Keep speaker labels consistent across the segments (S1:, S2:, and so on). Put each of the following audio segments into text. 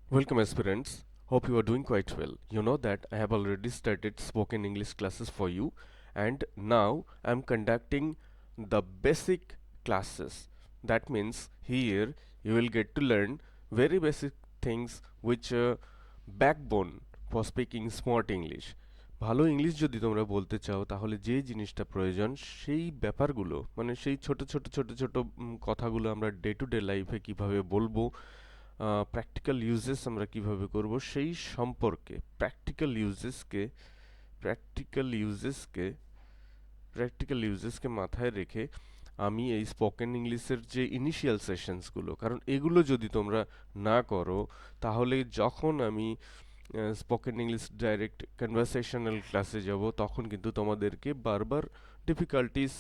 S1: Welcome aspirants. Hope you are doing quite well. You know that I have already started spoken English classes for you and now I am conducting the basic classes. That means here you will get to learn very basic things which are backbone for speaking smart English. ভালো English যদি তোমরা বলতে চাও তাহলে যে জিনিসটা প্রয়োজন সেই ব্যাপারগুলো মানে সেই ছোট ছোট ছোট ছোট কথাগুলো আমরা ডে টু ডে লাইফে কিভাবে বলবো প্র্যাকটিক্যাল ইউজেস আমরা কিভাবে করব সেই সম্পর্কে প্র্যাকটিক্যাল ইউজেসকে প্র্যাকটিক্যাল ইউজেসকে মাথায় রেখে আমি এই স্পোকেন ইংলিশের যে ইনিশিয়াল সেশনসগুলো কারণ এগুলো যদি তোমরা না করো তাহলে যখন আমি স্পোকেন ইংলিশ ডাইরেক্ট কনভারসেশনাল ক্লাসে যাব তখন কিন্তু তোমাদেরকে বারবার ডিফিকাল্টিস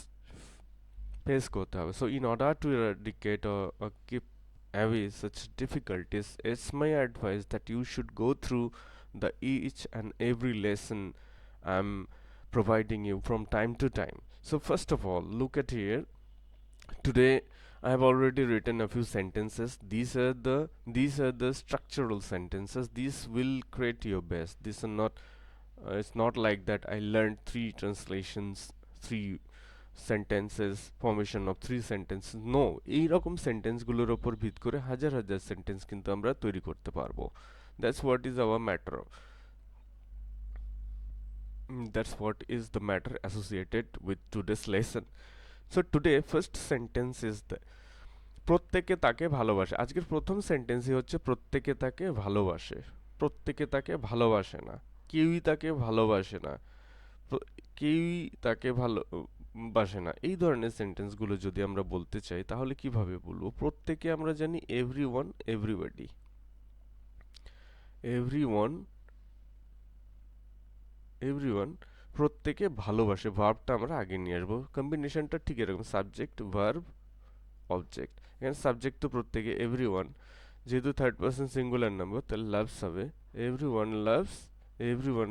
S1: ফেস করতে হবে so in order to eradicate or keep away such difficulties it's my advice that you should go through the each and every lesson I'm providing you from time to time. So first of all, look at here. Today I have already written a few sentences. These are the structural sentences. These will create your best. These are not it's not like that I learned three translations, three sentences formation of three sentence no এইরকম সেন্টেন্সগুলোর ওপর ভিত করে হাজার হাজার sentence কিন্তু আমরা তৈরি করতে পারবো that's what is our matter that's what is the matter associated with today's lesson. So today first sentence is the প্রত্যেকে তাকে ভালোবাসে আজকের প্রথম সেন্টেন্সই হচ্ছে প্রত্যেকে তাকে ভালোবাসে প্রত্যেকে তাকে ভালোবাসে না কেউই তাকে ভালোবাসে না কেউই তাকে ভালোবাসে না এই ধরনের সেন্টেন্সগুলো যদি আমরা বলতে চাই তাহলে কিভাবে বলবো প্রত্যেকে আমরা জানি এভরিওয়ান এভরিবডি এভরিওয়ান এভরিওয়ান প্রত্যেকে ভালোবাসে ভার্বটা আমরা আগে নিয়ে আসবো কম্বিনেশনটা ঠিক এরকম সাবজেক্ট ভার্ব অবজেক্ট এখানে সাবজেক্ট তো প্রত্যেকে এভরিওয়ান যেহেতু থার্ড পারসন সিঙ্গুলার নাম্বার তাহলে লাভস হবে এভরিওয়ান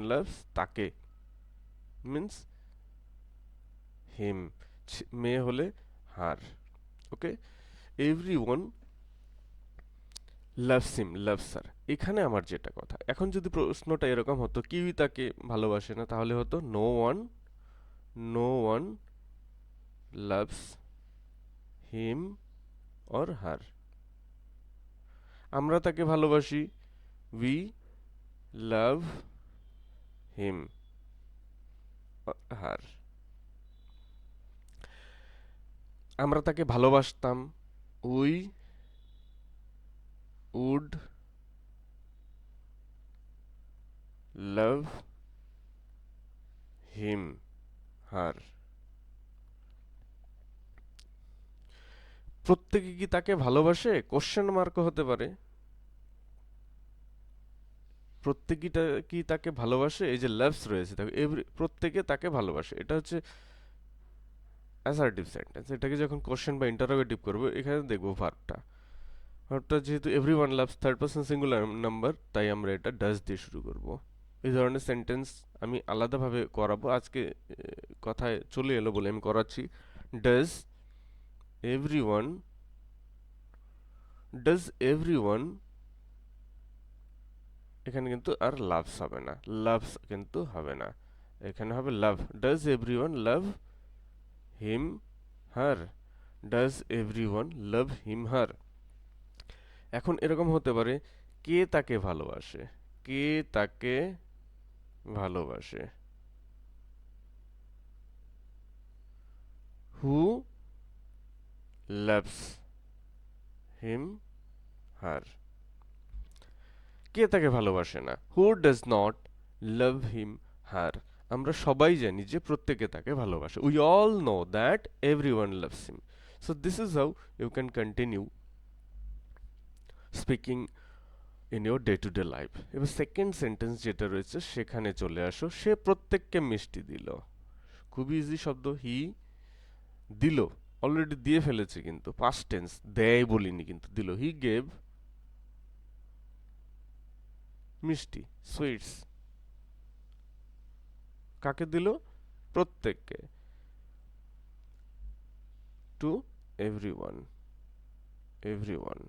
S1: লাভস তাকে মিন্স হিম মেয়ে হলে her okay everyone loves him loves her এখানে আমার যেটা কথা এখন যদি প্রশ্নটা এরকম হতো কেউই তাকে ভালোবাসে না তাহলে হতো no one loves him or her আমরা তাকে ভালোবাসি উই লাভ হিম হার আমরা তাকে ভালোবাসতাম উই উড লাভ হিম হার প্রত্যেকে কি তাকে ভালোবাসে কোশ্চেন মার্কও হতে পারে প্রত্যেকটা কি তাকে ভালোবাসে এই যে লাভস রয়েছে দেখো প্রত্যেকে তাকে ভালোবাসে এটা হচ্ছে অ্যাসার্টিভ সেন্টেন্স এটাকে যখন কোশ্চেন বা ইন্টারোগেটিভ করব এখানে দেখবো ভার্বটা যেহেতু everyone loves third person singular number তাই আমরা এটা ডাজ দিয়ে শুরু করব এই ধরনের সেন্টেন্স আমি আলাদাভাবে করাবো আজকে কথায় চলে এলো বলে আমি করাচ্ছি ডাজ এভরিওয়ান ডাজ এভরিওয়ান এখানে কিন্তু আর লাভস হবে না লাভস কিন্তু হবে না এখানে হবে love does everyone love him her does everyone love him her এখন এরকম হতে পারে কে তাকে ভালোবাসে কে তাকে ভালোবাসে হু লাভস হিম হার কে তাকে ভালোবাসে না who does not love him হার আমরা সবাই জানি যে প্রত্যেকে তাকে ভালোবাসে we all know that everyone loves him so this is how you can continue speaking in your day to day life এবার সেকেন্ড সেন্টেন্স যেটা রয়েছে সেখানে চলে আসো সে প্রত্যেককে মিষ্টি দিল খুবই ইজি শব্দ হি দিল অলরেডি দিয়ে ফেলেছে কিন্তু পাস্ট টেন্স দেয় বলিনি কিন্তু দিল হি গেভ মিষ্টি সুইটস কাকে দিল প্রত্যেককে টু এভরিওয়ান এভরিওয়ান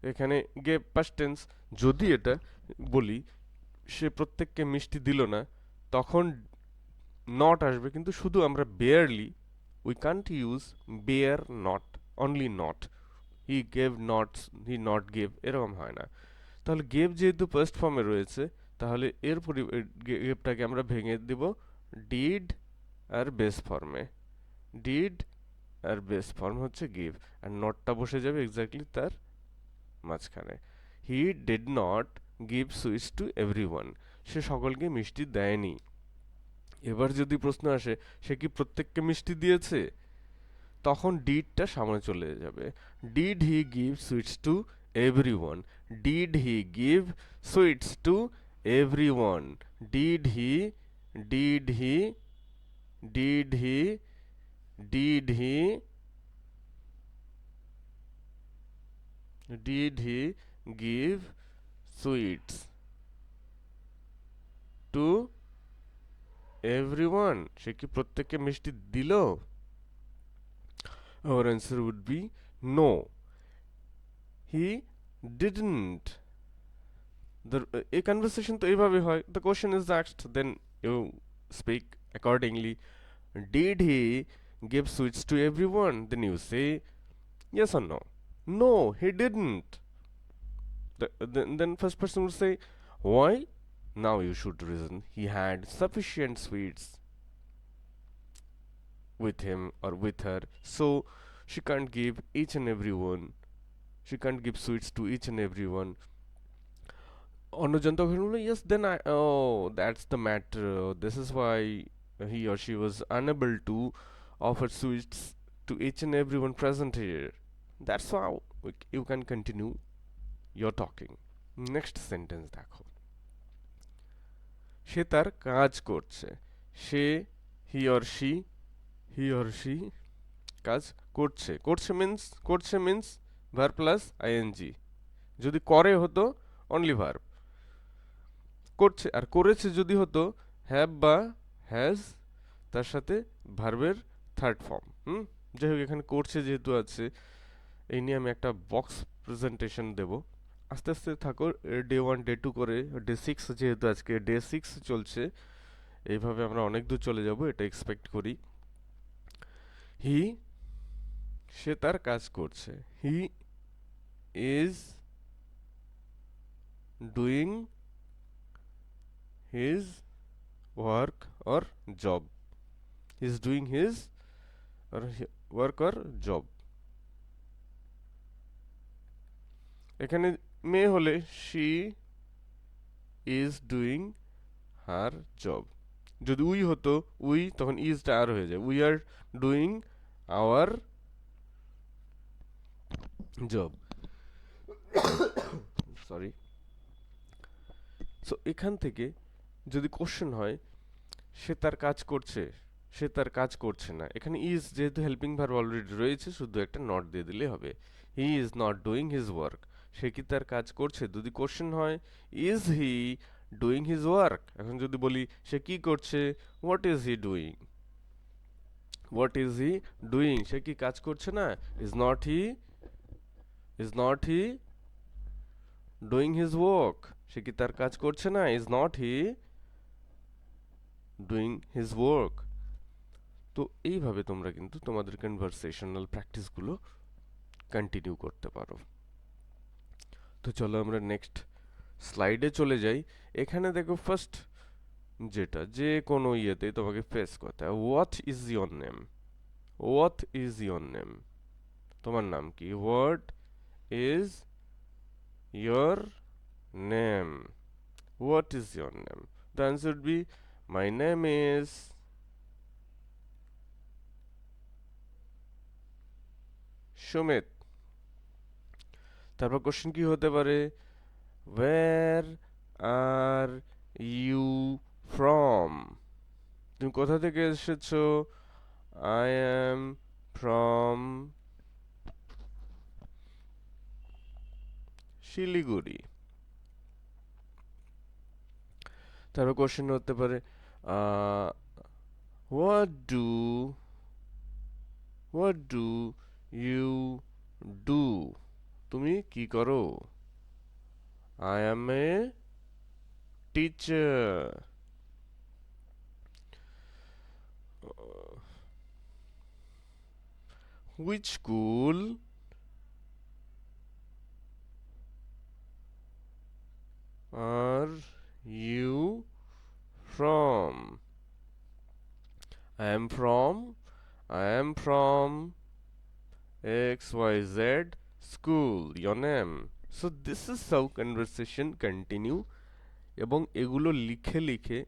S1: এখানে গেভ পাস্ট টেন্স। যদি এটা বলি সে প্রত্যেককে মিষ্টি দিল না, তখন নট আসবে, কিন্তু শুধু আমরা barely, we can't use bare not, only not, he gave not, he not gave, এরকম হয় না। তাহলে গেভ যেহেতু ফার্স্ট ফর্মে রয়েছে, তাহলে এর গেভটাকে আমরা ভেঙে দিব ডিড আর বেস ফর্মে। ডিড আর বেস ফর্ম হচ্ছে গিভ, আর নটটা বসে যাবে এক্স্যাক্টলি তার মাঝখানে। He did not give sweets to everyone, সে সকলকে মিষ্টি দেয়নি। এবার যদি প্রশ্ন আসে সে কি প্রত্যেককে মিষ্টি দিয়েছে, তখন ডিডটা সামনে চলে যাবে। Did he give sweets to everyone, did he give sweets to everyone, did he, did he, did he, did he, did he give sweets to everyone, সে কি প্রত্যেককে মিষ্টি দিল? Our answer would be no, he didn't. A conversation তো এইভাবে হয়, the question is asked, then you speak accordingly. Did he give sweets to everyone? Then you say yes or no. No, he didn't. Then first person would say why. Now you should reason, he had sufficient sweets with him or with her, so she can't give each and everyone, she can't give sweets to each and everyone. অন্যজন তখন বলল yes, then I, oh, that's the matter, this is why he or she was unable to offer sweets to each and everyone present here. That's how you can continue your talking. Next sentence দেখো, সে তার কাজ করছে। সে, he or she, he or she কাজ করছে। করছে means verb plus ING. যদি করে হতো অনলি ভার্ব। করছে আর করেছে যদি হতো হ্যাভ বা হ্যাজ, তার সাথে ভার্বের থার্ড ফর্ম। যাই হোক, এখানে করছে যেহেতু আছে, এই নিয়ে আমি একটা বক্স প্রেজেন্টেশন দেব। আস্তে আস্তে থাকো, ডে 1 ডে 2 করে ডে 6, যেহেতু আজকে ডে 6 চলছে, এইভাবে আমরা অনেক দূর চলে যাব এটা এক্সপেক্ট করি। হি, সে তার কাজ করছে। He is doing his work or job, he is doing his or work or job. এখানে মেয়ে হলে she is doing her job. যদি উই হতো উই, তখন ইজটা আর হয়ে যায়, we are doing hour job. Sorry. So এখান থেকে যদি কোশ্চেন হয় সে তার কাজ করছে, সে তার কাজ করছে না, এখানে ইজ যেহেতু হেল্পিং ভার্ব অলরেডি রয়েছে, শুধু একটা নট দিয়ে দিলে হবে। He is not doing his work, সে কি তার কাজ করছে। যদি কোশ্চেন হয় is he doing his work, এখন যদি বলি সে কি করছে, what is he doing, what is he doing, সে কি কাজ করছে না। Is not he, is not he doing his work, সে কি তার কাজ করছে না। Is not he doing his work. তো এইভাবে তোমরা কিন্তু তোমাদের কনভারসেশনাল প্র্যাকটিসগুলো কন্টিনিউ করতে পারো। তো চলো আমরা নেক্সট স্লাইডে চলে যাই। এখানে দেখো ফার্স্ট যেটা, যে কোনো ইয়েতে তোমাকে ফেস করতে হয়, what is your name, what is your name, তোমার নাম কি, what is your name, what is your name. The answer would be my name is Sumit. তারপর কোশ্চেন কি হতে পারে, ওয়্যার আর ইউ ফ্রম, তুমি কোথা থেকে এসেছো, আই অ্যাম ফ্রম শিলিগুড়ি। তারপর কোশ্চেন হতে পারে what do, what do you do, তুমি কি করো? I am a teacher. Which school are you from? I am from XYZ school. Your name. So this is how conversation continue এবং এগুলো লিখে লিখে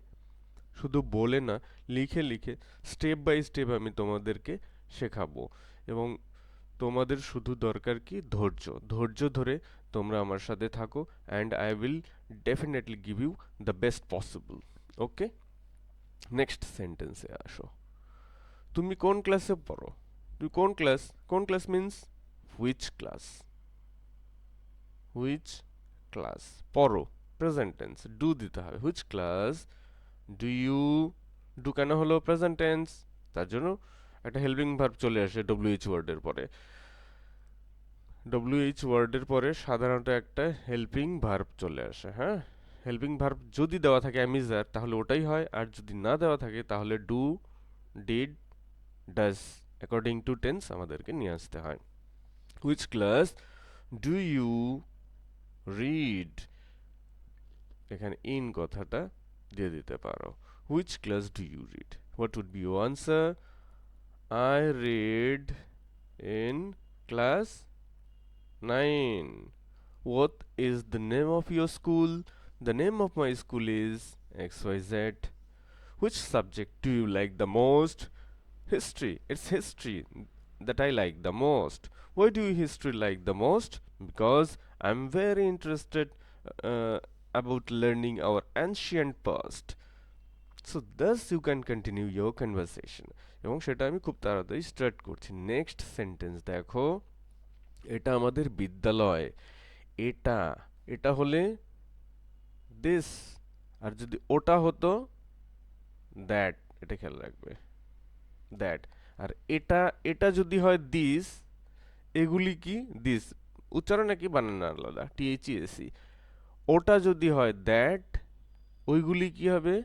S1: শুধু বলে না লিখে লিখে স্টেপ বাই স্টেপ আমি তোমাদেরকে শেখাবো এবং তোমাদের শুধু দরকার কি ধৈর্য ধৈর্য ধরে তোমরা আমার সাথে থাকো and I will definitely give you the best possible okay next সেন্টেন্সে আসো তুমি কোন ক্লাসে পড়ো তুমি কোন class means which class which class পড়ো প্রেজেন্ট টেন্স ডু দিতে হবে which class do you do কেন হলো প্রেজেন্ট টেন্স তার জন্য একটা হেল্পিং ভার্ব চলে আসে ডব্লিউএইচ ওয়ার্ডের পরে ডব্লিউএইচ ওয়ার্ডের পরে সাধারণত একটা হেল্পিং ভার্ব চলে আসে হ্যাঁ হেল্পিং ভার্ব যদি দেওয়া থাকে অ্যামিজার তাহলে ওটাই হয় আর যদি না দেওয়া থাকে তাহলে do did does according to tense আমাদেরকে নিয়ে আসতে হয় which class do you read এখানে ইন কথাটা দিয়ে দিতে পারো which class do you read what would be your answer I read in class 9. What is the name of your school? The name of my school is XYZ. Which subject do you like the most? History. It's history that I like the most. Why do you history like the most? Because I'm very interested uh, about learning our ancient past. So thus you can continue your conversation এবং সেটা আমি খুব তাড়াতাড়ি start করছি next sentence দেখো এটা আমাদের বিদ্যালয় এটা এটা হলে দিস আর যদি ওটা হতো দ্যাট এটা খেয়াল রাখবে দ্যাট আর এটা এটা যদি হয় দিস এগুলি কি দিস উচ্চারণ একই বানান আলাদা টিএইচইএসি ওটা যদি হয় দ্যাট ওইগুলি কি হবে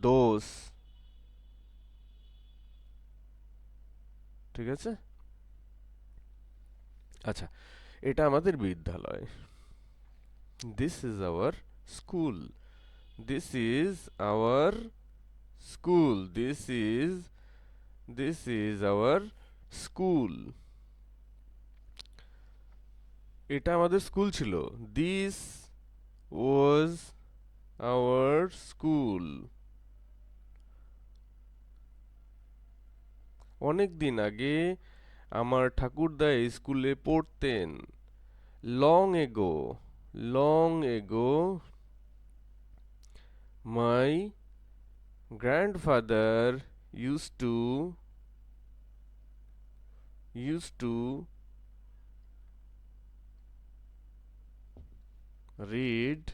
S1: দোস ঠিক আছে আচ্ছা এটা আমাদের বিদ্যালয় this is our school this is our school this is our school এটা আমাদের স্কুল ছিল দিস ওয়াজ আওয়ার স্কুল অনেক দিন আগে আমার ঠাকুরদা এই স্কুলে পড়তেন long ago my grandfather used to read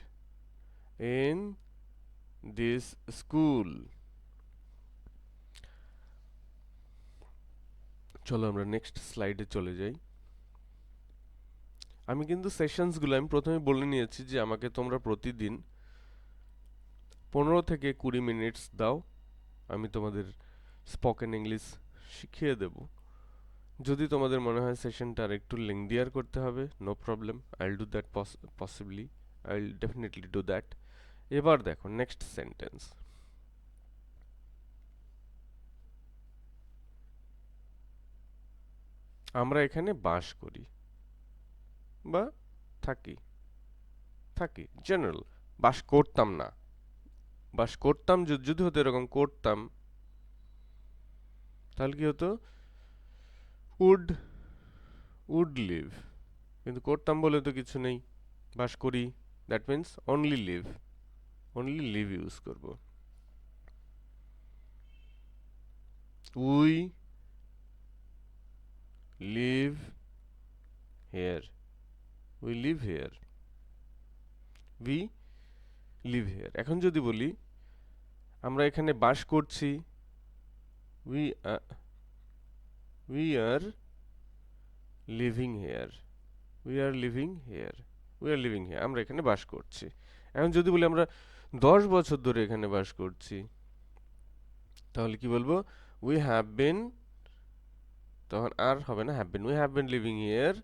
S1: in this school চলো আমরা নেক্সট স্লাইডে চলে যাই আমি কিন্তু সেশনসগুলো আমি প্রথমে বলে নিয়েছি যে আমাকে তোমরা প্রতিদিন 15 থেকে 20 মিনিটস দাও আমি তোমাদের স্পোকেন ইংলিশ শিখিয়ে দেব যদি তোমাদের মনে হয় সেশনটা আর একটু লেংদিয়ার করতে হবে no problem I will do that possibly I will definitely do that এবার দেখো নেক্সট সেন্টেন্স আমরা এখানে বাস করি বা থাকি জেনারেল বাস করতাম না বাস করতাম যদি হতো এরকম করতাম তাহলে কি হতো উড লিভ কিন্তু করতাম বলে তো কিছু নেই বাস করি that means only live use করব we live here we live here we live here এখন যদি বলি আমরা এখানে বাস করছি we are living here we are living here, we are living here, আমরা এখানে বাস করছি। এখন যদি বলি আমরা 10 বছর ধরে এখানে বাস করছি, তাহলে কি বলবো? উই হ্যাভ বিন, তখন আর হবে না have been, we have been living here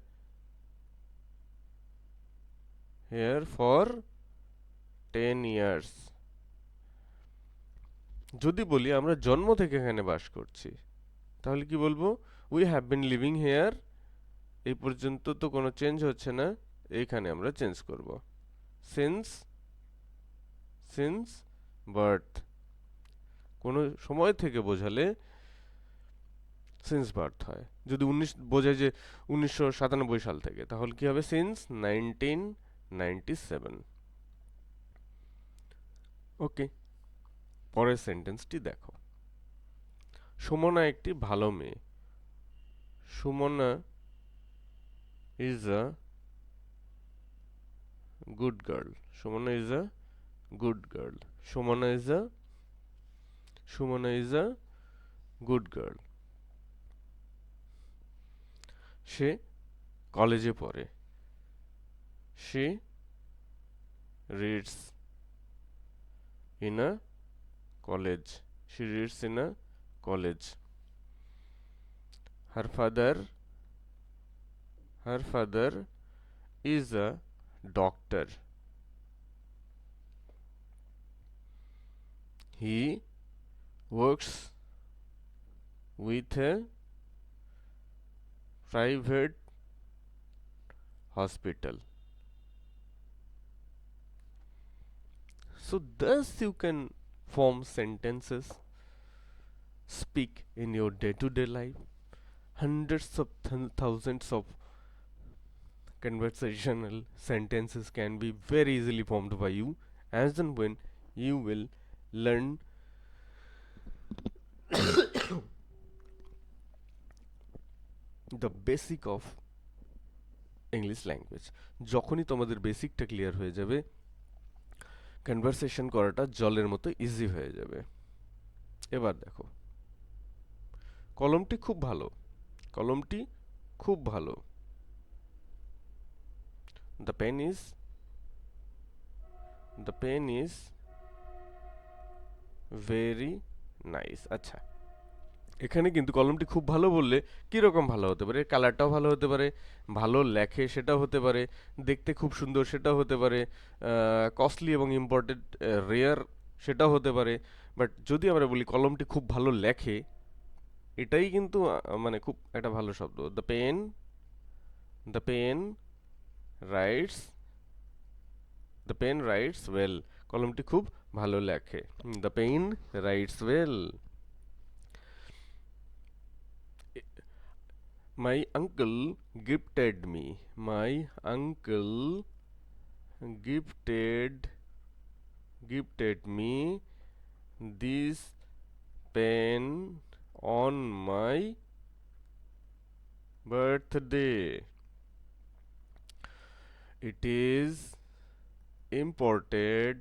S1: here for 10 years। যদি বলি আমরা জন্ম থেকে এখানে বাস করছি, তাহলে কি বলবো? We have been living here, এই পর্যন্ত তো কোনো চেঞ্জ হচ্ছে না, এইখানে আমরা চেঞ্জ করব। সিন্স, সিন্স বার্থ, কোনো সময় থেকে বোঝালে সিন্স বার্থ হয়। যদি 19 বোঝায় যে 1997 সাল থেকে, তাহলে কি হবে? সিন্স 1997। ওকে, পরের সেন্টেন্সটি দেখো। সুমনা একটি ভালো মেয়ে। Sumana is a good girl. Sumana is a good girl. Sumana is a, Sumana is a good girl. সে কলেজে পড়ে। সে রিডস ইন আ কলেজ। সে reads in a college. Her father, her father is a doctor. He works with a private hospital. So thus you can form sentences, speak in your day-to-day life. Hundreds of thousands of conversational sentences can be very easily formed by you as and when you will learn the basic of English language. যখনই তোমাদের বেসিকটা clear হয়ে যাবে, conversation করাটা জলের মতো easy হয়ে যাবে। এবার দেখো, কলমটি খুব ভালো। কলমটি খুব ভালো। The pen is, the pen is very nice। আচ্ছা, এখানে কিন্তু কলমটি খুব ভালো বললে কিরকম ভালো হতে পারে? কালারটাও ভালো হতে পারে, ভালো লেখে সেটাও হতে পারে, দেখতে খুব সুন্দর সেটাও হতে পারে, কস্টলি এবং ইম্পর্টেন্ট, রেয়ার সেটাও হতে পারে। বাট যদি আমরা বলি কলমটি খুব ভালো লেখে, এটাই কিন্তু মানে খুব একটা ভালো শব্দ। The pen, the pen writes, the pen writes well. কলমটি খুব ভালো লেখে। The pen writes well. My uncle gifted me. My uncle gifted gifted me this pen on my birthday. It is imported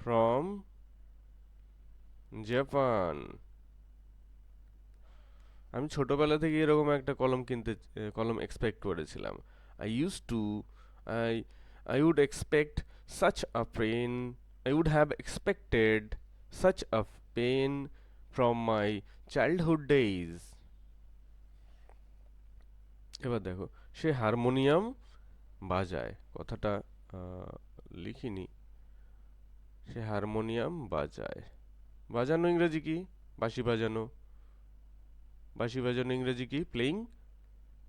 S1: from Japan. আমি ছোটবেলা থেকে এরকম একটা কলম কিনতে, কলম এক্সপেক্ট করেছিলাম। I use to, I I would expect such a pen, I would have expected such a pen from my childhood days. এবার দেখো, সে হারমোনিয়াম বাজায়। কথাটা লিখিনি। সে হারমোনিয়াম বাজায়। বাজানো ইংরেজি কি? বাঁশি বাজানো। বাঁশি বাজানো ইংরেজি কি? প্লেইং।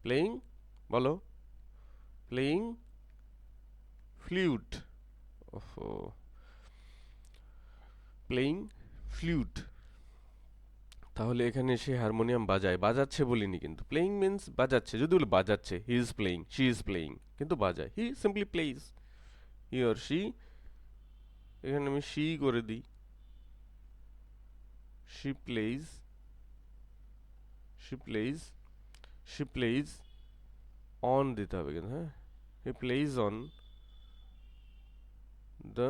S1: প্লেইং বলো। Playing flute. ওহো, প্লেইং ফ্লুট। তাহলে এখানে সে হারমোনিয়াম বাজায়, বাজাচ্ছে বলিনি কিন্তু। প্লেইং মিন্স বাজাচ্ছে। যদি বলে বাজাচ্ছে, he is playing, she is playing, কিন্তু বাজায়, he simply plays. He or she, এখানে আমি শি করে দিই। She plays, she plays, she plays on দিতে হবে কিন্তু, হ্যাঁ। He plays on the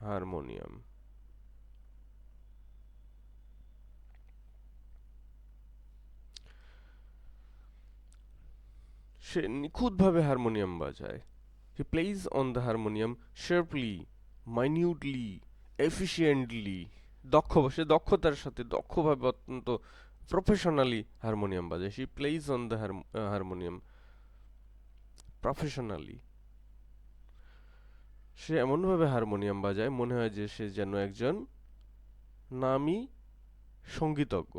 S1: harmonium. সে নিখুঁতভাবে হারমোনিয়াম বাজায়। He plays on the harmonium sharply, minutely, efficiently. সে দক্ষতার সাথে দক্ষভাবে অত্যন্ত প্রফেশনালি হারমোনিয়াম বাজায়। She plays on the harmonium professionally. সে এমনভাবে হারমোনিয়াম বাজায় মনে হয় যে সে যেন একজন নামী সঙ্গীতজ্ঞ।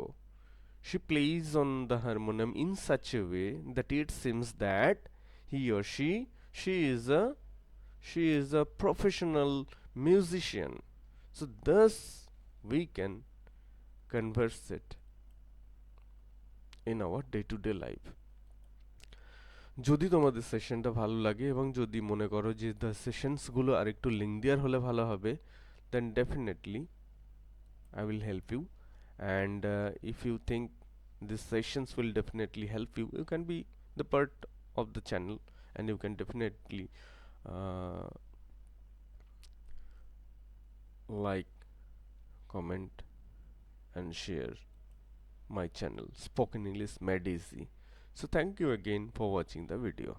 S1: She plays on the harmonium in such a way that it seems that he or she is a professional musician. So thus we can converse it in our day-to-day life. যদি তোমাদের সেশনটা ভালো লাগে এবং যদি মনে করো যে দ্য সেশনসগুলো আর একটু লেংদিয়ার হলে ভালো হবে, then definitely I will help you. And if you think these sessions will definitely help you, you can be the part of the channel, and you can definitely uh, like, comment and share my channel Spoken English Made Easy. So thank you again for watching the video.